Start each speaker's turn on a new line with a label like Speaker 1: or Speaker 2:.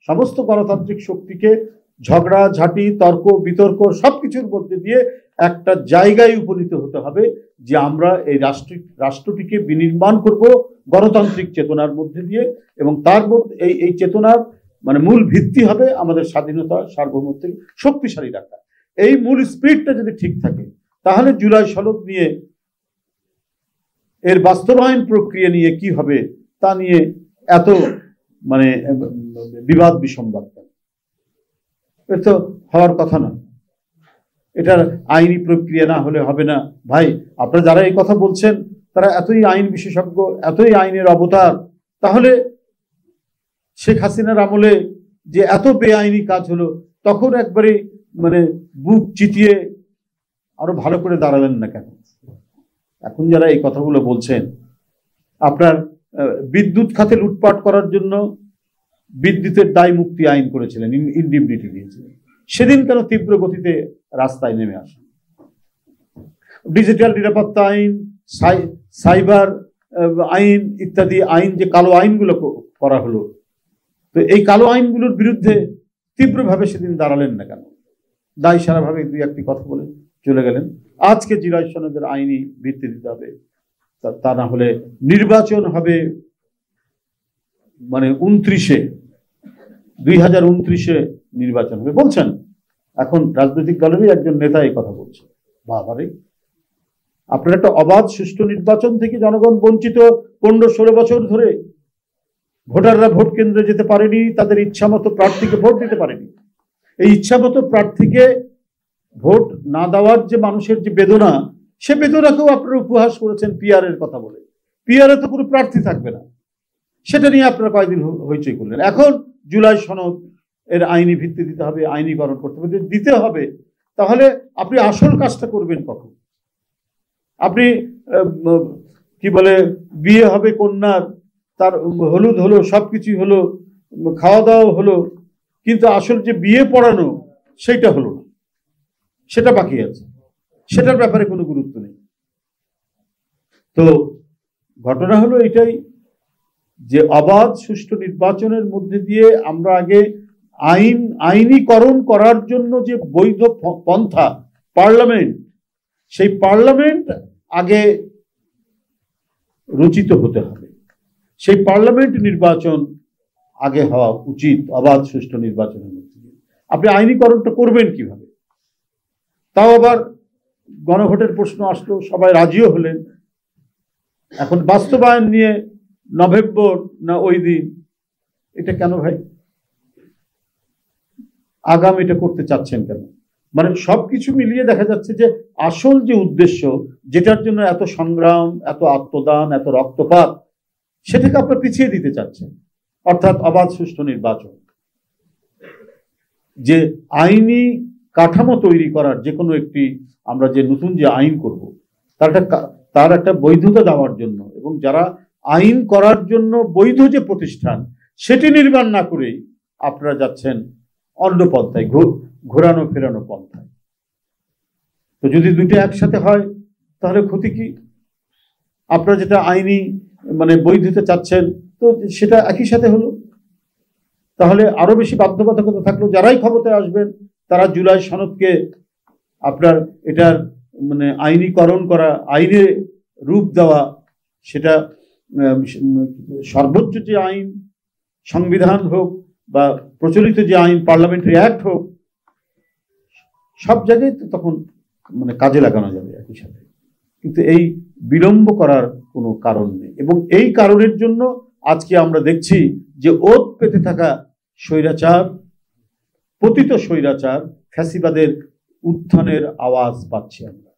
Speaker 1: সমস্ত গণতান্ত্রিক শক্তিকে ঝগড়া ঝাঁটি তর্ক বিতর্ক সবকিছুর মধ্যে দিয়ে একটা জায়গায় উপনীত হতে হবে যে আমরা এই রাষ্ট্রটিকে বিনির্মাণ করব গণতান্ত্রিক চেতনার মধ্যে দিয়ে, এবং তার মধ্যে এই চেতনার মানে মূল ভিত্তি হবে আমাদের স্বাধীনতা সার্বভৌমত্বকে শক্তিশালী রাখা। এই মূল স্পিরিটটা যদি ঠিক থাকে তাহলে জুলাই সনদ নিয়ে এর বাস্তবায়ন প্রক্রিয়া নিয়ে কি হবে তা নিয়ে এত মানে বিবাদ বিসম্বাদ এটা তো হওয়ার কথা না। এটার আইনি প্রক্রিয়া না হলে হবে না। ভাই, আপনারা যারা এই কথা বলছেন তারা এতই আইন বিশেষজ্ঞ, এতই আইনের অবতার, তাহলে শেখ হাসিনার আমলে যে এত বেআইনি কাজ হলো তখন একবারে মানে বুক চিতিয়ে আরো ভালো করে দাঁড়ালেন না কেন? এখন যারা এই কথাগুলো বলছেন, আপনার বিদ্যুৎ খাতে লুটপাট করার জন্য বিদ্যুতের দায় মুক্তি আইন করেছিলেন, ইনডিমনিটি দিয়েছিলেন, সেদিন কেন তীব্র গতিতে রাস্তায় নেমে আসেন? ডিজিটাল নিরাপত্তা আইন, সাইবার আইন ইত্যাদি আইন, যে কালো আইনগুলো করা হলো, তো এই কালো আইনগুলোর বিরুদ্ধে তীব্রভাবে সেদিন দাঁড়ালেন না কেন? দায় সারাভাবে দুই একটি কথা বলে চলে গেলেন। আজকে জুলাই সনদের আইনি ভিত্তি দিতে হবে, তা না হলে নির্বাচন হবে মানে 2029-এ নির্বাচন হবে বলছেন। এখন রাজনৈতিক দলেরই একজন নেতা এই কথা বলছে। বাবারে, আপনার একটা অবাধ সুষ্ঠু নির্বাচন থেকে জনগণ বঞ্চিত 15-16 বছর ধরে। ভোটাররা ভোট কেন্দ্রে যেতে পারেনি, তাদের ইচ্ছামতো প্রার্থীকে ভোট দিতে পারেনি। এই ইচ্ছামতো প্রার্থীকে ভোট না দেওয়ার যে মানুষের যে বেদনা, সে বেদনাকেও আপনারা উপহাস করেছেন পিআর এর কথা বলে। পিআরে তো কোনো প্রার্থী থাকবে না, সেটা নিয়ে আপনারা কয়েকদিন হইচই করলেন। এখন জুলাই সনদ এর আইনি ভিত্তি দিতে হবে, আইনীকরণ করতে হবে, দিতে হবে। তাহলে আপনি আসল কাজটা করবেন কখন? আপনি কি বলে বিয়ে হবে কন্যার, তার হলুদ হলো, সবকিছু হলো, খাওয়া দাওয়া হলো, কিন্তু আসল যে বিয়ে পড়ানো সেইটা হলো না, সেটা বাকি আছে, সেটার ব্যাপারে কোনো গুরুত্ব নেই। তো ঘটনা হলো এটাই যে অবাধ সুষ্ঠু নির্বাচনের মধ্যে দিয়ে আমরা আগে আইনীকরণ করার জন্য যে বৈধ পন্থা পার্লামেন্ট, সেই পার্লামেন্ট আগে রচিত হতে হবে। সেই পার্লামেন্ট নির্বাচন আগে হওয়া উচিত অবাধ সুষ্ঠু নির্বাচনের মধ্যে দিয়ে। আপনি আইনীকরণটা করবেন কিভাবে? তাও আবার গণভোটের প্রশ্ন আসলো, সবাই রাজিও হলেন। এখন বাস্তবায়ন নিয়ে নভেম্বর না ওই দিন, এটা কেন ভাই? আগাম এটা করতে চাচ্ছেন কেন? মানে সবকিছু মিলিয়ে দেখা যাচ্ছে যে আসল যে উদ্দেশ্য, যেটার জন্য এত সংগ্রাম, এত আত্মদান, এত রক্তপাত, সেটাকে আপনারা পিছিয়ে দিতে চাচ্ছেন। অর্থাৎ অবাধ সুষ্ঠু নির্বাচন, যে আইনি কাঠামো তৈরি করার, যে কোনো একটি আমরা যে নতুন যে আইন করব তার একটা বৈধতা দেওয়ার জন্য, এবং যারা আইন করার জন্য বৈধ যে প্রতিষ্ঠান সেটি নির্মাণ না করেই আপনারা যাচ্ছেন অন্য পন্থায়, ঘোরানো ফেরানো পন্থায়। তো যদি দুইটা একসাথে হয় তাহলে ক্ষতি কি? আপনারা যেটা আইনি মানে বৈধতা চাচ্ছেন, তো সেটা একই সাথে হলো। তাহলে আরো বেশি বাধ্যবাধকতা থাকলো। যারাই ক্ষমতায় আসবেন তারা জুলাই সনদকে আপনার এটার মানে আইনীকরণ করা, আইনে রূপ দেওয়া, সেটা সর্বোচ্চ যে আইন, সংবিধান হোক বা প্রচলিত যে আইন, পার্লামেন্টারি অ্যাক্ট হোক, সব জায়গায় তো তখন মানে কাজে লাগানো যাবে একই সাথে। কিন্তু এই বিলম্ব করার কোনো কারণ নেই, এবং এই কারণের জন্য আজকে আমরা দেখছি যে ওত পেতে থাকা স্বৈরাচার, পতিত স্বৈরাচার, ফ্যাসিবাদের উত্থানের আওয়াজ পাচ্ছি আমরা।